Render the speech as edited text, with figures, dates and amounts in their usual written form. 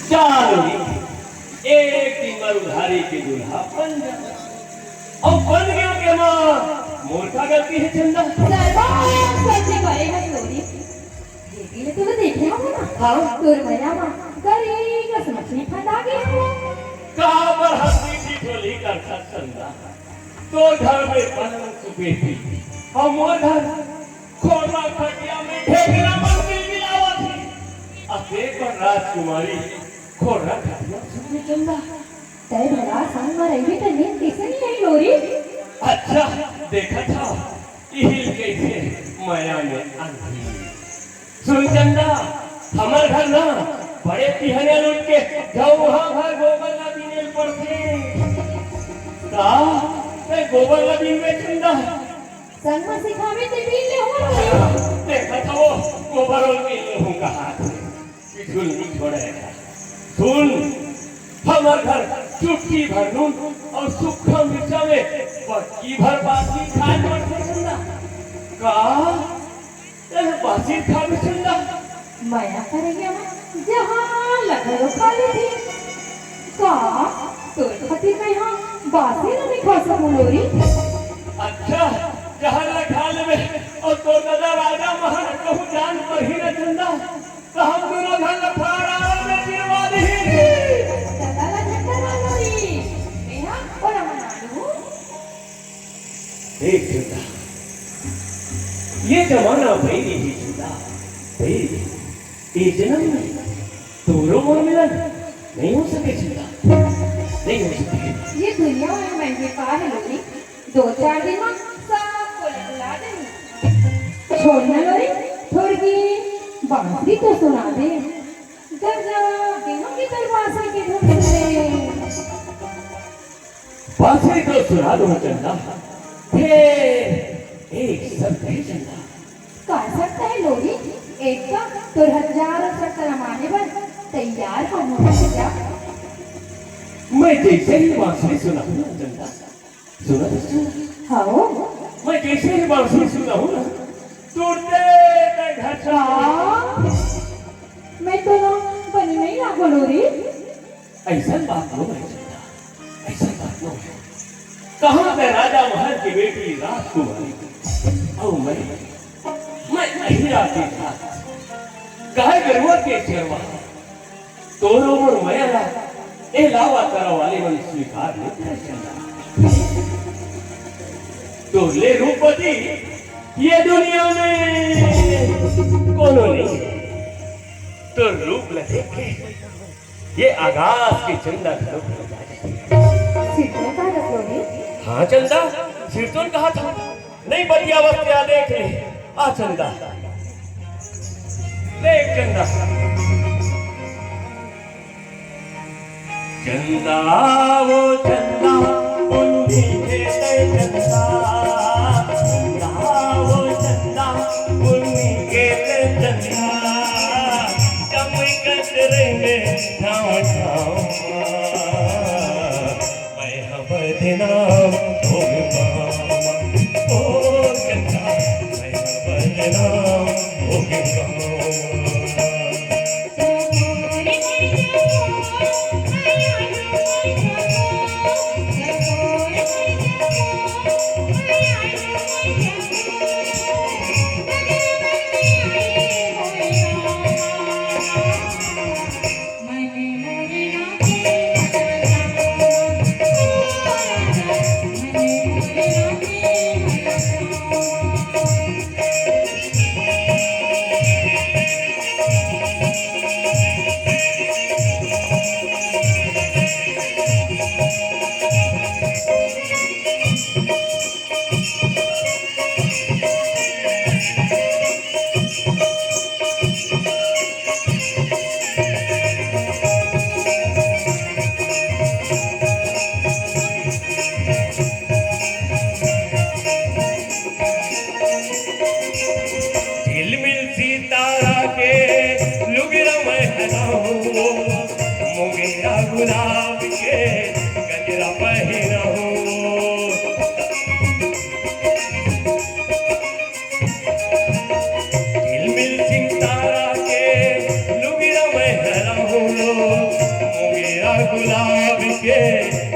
चालू एक दिन पर उधारी के दूल्हा बन गया और बन गया के मां मोर का गलती है चंदा सच्ची करेगा लोरी ये तुमने देखा हो ना हाँ तोर भैया मां गरी का मछली फंदा गया हो कहां पर हंसी की ठोली कर चंदा तो घर में पलंग सुपेटी और मोर घर खोरा खटिया में ढेकरा मंदिर मिलावा थी अते पर राजकुमारी खोरा खटिया सुपे चंदा तेरे भला संग में रही तो नींद कैसे नहीं आई लोरी अच्छा देखा था इहिल कैसे माया में अंधी सुन चंदा हमार घर ना बड़े तिहने लूट के जाओ वहां घर गोबर ला बिनेल पड़ते का ते गोबर ला बिन में चंदा संग में सिखावे ते बिन ले हो देखा था वो गोबर और बिन ले हूं कहा बिल्कुल नहीं छोड़ेगा सुन हमार घर चुटकी भर नून और सूखा मिर्चा में बटकी भर बासी खाए पड़ते चंदा का तेरे बासी खा भी चंदा माया करेगा जहां लखनऊ खा ली थी का तो खातिर मैं यहां बासी नहीं खा सकूं लोरी अच्छा जहां लखा ले और तो दादा राजा महाराज कहूं जान पर ही न चंदा तो हम दोनों घर लफाड़ा में गिरवा दी दादा ला झंडा ना लोरी मेरा और मनालू देख चंदा ये जमाना भाई ही चंदा भाई ये जन्म में दोनों मोर मिलन नहीं हो सके चंदा नहीं हो सके ये दुनिया में महंगे पार है लोरी 2-4 दिन में सबको लगा देंगे छोड़ना लोरी थोड़ी बांसुरी तो सुना दे गजा दिनों की दरवाजे के धुन से बांसुरी तो सुना दो चंदा फिर एक शब्द है चंदा का सकता है लोरी एक का तो हजारों शर्त रमाने पर तैयार हो क्या मैं जैसे ही बांसुरी सुना हूँ ना चंदा सुना तो चंदा हाँ मैं जैसे ही बांसुरी सुना हूँ ना टूटते घटा मैं तो ना बनी नहीं ना बोलोरी ऐसा बात हो है चंदा ऐसा बात हो है कहाँ पे राजा महल की बेटी राजकुमारी और मैं अहिरा के साथ गाय गरुआ के चरवा दोनों और मया ए लावा करो वाले मन स्वीकार नहीं कर चंदा तो ले रूपवती ये दुनिया में कौन नहीं तो रूप लगे के ये आगाज के चंदा सिद्धे का रखोगे हाँ चंदा सिरतोन कहा था नहीं बढ़िया वक्त या देख ले आ चंदा देख चंदा चंदा वो चंदा उन्हीं के चंदा चंदा वो चंदा उन्हीं के चंदा चमकत रहे ठाव ठाव मैं हवद नाम भोग ओ चंदा मैं हवद नाम भोग गुलाब के गजरा पहिरहूं झिलमिल सितारा के लुगिरा में रहूं गुलाब के